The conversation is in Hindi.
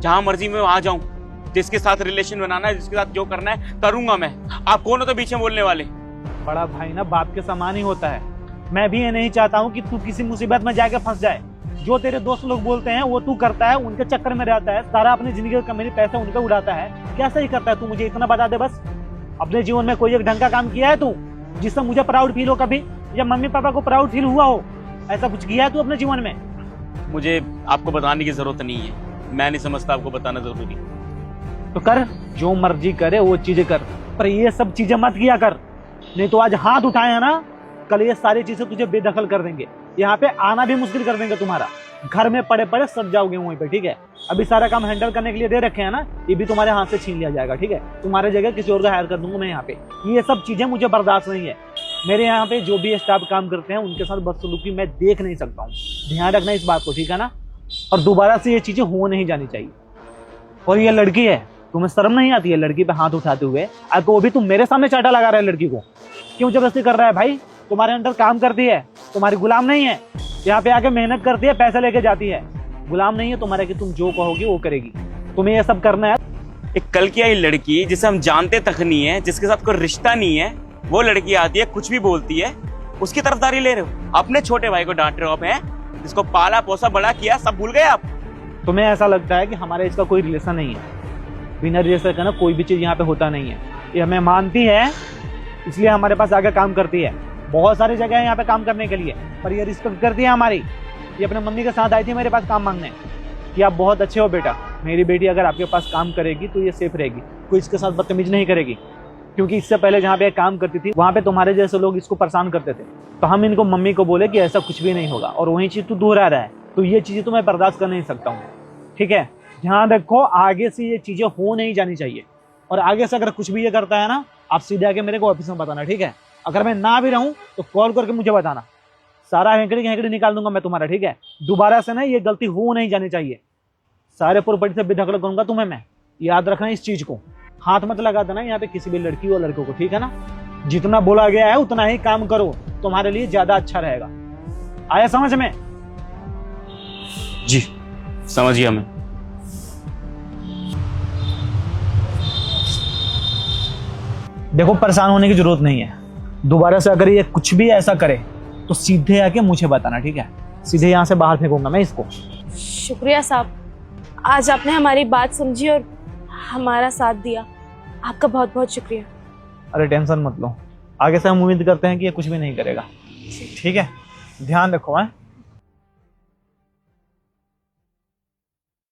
जहां मर्जी में वहां जाऊं, जिसके साथ रिलेशन बनाना है, जिसके साथ जो करना है करूंगा मैं। आप कौन हो तो बीच में बोलने वाले? बड़ा भाई ना बाप के समान ही होता है। मैं भी ये नहीं चाहता हूँ कि तू किसी मुसीबत में जाके फंस जाए। जो तेरे दोस्त लोग बोलते हैं वो तू करता है, उनके चक्कर में रहता है, सारा अपनी जिंदगी का मेरे पैसे उन पे उड़ाता है। क्या सही करता है तू? मुझे इतना बता दे बस। अपने जीवन में कोई एक ढंग का काम किया है तू जिससे मुझे प्राउड फील हो कभी, या मम्मी पापा को प्राउड फील हुआ हो? ऐसा कुछ किया है तू अपने जीवन में? मुझे आपको बताने की जरूरत नहीं है, मैं नहीं समझता आपको बताना जरूरी। तो कर, जो मर्जी करे वो चीजें कर, पर ये सब चीजें मत किया कर। नहीं तो आज हाथ उठाए ना, कल ये सारी चीजें तुझे बेदखल कर देंगे। यहाँ पे आना भी मुश्किल कर देंगे तुम्हारा। घर में पड़े पड़े सड़ जाओगे वहीं पे, ठीक है? अभी सारा काम हैंडल करने के लिए दे रखे हैं ना, ये भी तुम्हारे हाथ से छीन लिया जाएगा, ठीक है? तुम्हारे जगह किसी और को हायर कर दूंगा मैं यहाँ पे। ये सब चीजें मुझे बर्दाश्त नहीं है। मेरे यहाँ पे जो भी स्टाफ काम करते हैं उनके साथ बदसलूकी मैं देख नहीं सकता हूँ। ध्यान रखना इस बात को, ठीक है ना? और दोबारा से ये चीजें हो नहीं जानी चाहिए। और ये लड़की है, तुम्हें शर्म नहीं आती है लड़की पे हाथ उठाते हुए? अब वो भी तुम मेरे सामने चाटा लगा रहा है लड़की को। क्यों जबरदस्ती कर रहा है भाई? तुम्हारे अंडर काम करती है, तुम्हारी गुलाम नहीं है। यहाँ पे आके मेहनत करती है, पैसे लेके जाती है। गुलाम नहीं है तुम्हारे कि तुम जो कहोगी वो करेगी। तुम्हें ये सब करना है। एक कल की आई लड़की जिसे हम जानते तक नहीं है, जिसके साथ कोई रिश्ता नहीं है, वो लड़की आती है, कुछ भी बोलती है, उसकी तरफदारी ले रहे हो। अपने छोटे भाई को डांट रहे हो आप, हैं जिसको पाला पोसा बड़ा किया, सब भूल गए आप। तुम्हें ऐसा लगता है कि हमारे इसका कोई रिलेशन नहीं है? बिना रिलेशन का ना कोई भी चीज यहाँ पे होता नहीं है। ये हमें मानती है, इसलिए हमारे पास आगे काम करती है। बहुत सारी जगह है यहाँ पे काम करने के लिए, पर ये रिस्पेक्ट करती है हमारी। ये अपने मम्मी के साथ आई थी मेरे पास काम मांगने कि आप बहुत अच्छे हो बेटा, मेरी बेटी अगर आपके पास काम करेगी तो ये सेफ रहेगी, कोई इसके साथ बदतमीज नहीं करेगी। क्योंकि इससे पहले जहाँ पे काम करती थी वहाँ पे तुम्हारे जैसे लोग इसको परेशान करते थे। तो हम इनको मम्मी को बोले कि ऐसा कुछ भी नहीं होगा, और वही चीज़ तू दोहरा रहा है। तो ये चीज़ें तो मैं बर्दाश्त कर नहीं सकता हूँ, ठीक है? ध्यान रखो, आगे से ये चीज़ें हो नहीं जानी चाहिए। और आगे से अगर कुछ भी ये करता है ना, आप सीधे आके मेरे को ऑफिस में बताना, ठीक है? अगर मैं ना भी रहूं तो कॉल करके मुझे बताना। सारा हेंकड़ी निकाल दूंगा मैं तुम्हारा, ठीक है? दोबारा से ना ये गलती हो नहीं जानी चाहिए। सारे प्रॉपर्टी से बेदखल करूंगा तुम्हें मैं, याद रखना इस चीज को। हाथ मत लगा देना यहाँ पे किसी भी लड़की और लड़कों को, ठीक है ना? जितना बोला गया है उतना ही काम करो, तुम्हारे लिए ज्यादा अच्छा रहेगा। आया समझ में? जी समझ गया मैं। देखो, परेशान होने की जरूरत नहीं है। दोबारा से अगर ये कुछ भी ऐसा करे तो सीधे आके मुझे बताना, ठीक है? सीधे यहाँ से बाहर फेंकूंगा मैं इसको। शुक्रिया साहब, आज आपने हमारी बात समझी और हमारा साथ दिया। आपका बहुत बहुत शुक्रिया। अरे टेंशन मत लो, आगे से हम उम्मीद करते हैं कि ये कुछ भी नहीं करेगा, ठीक है? ध्यान रखो। है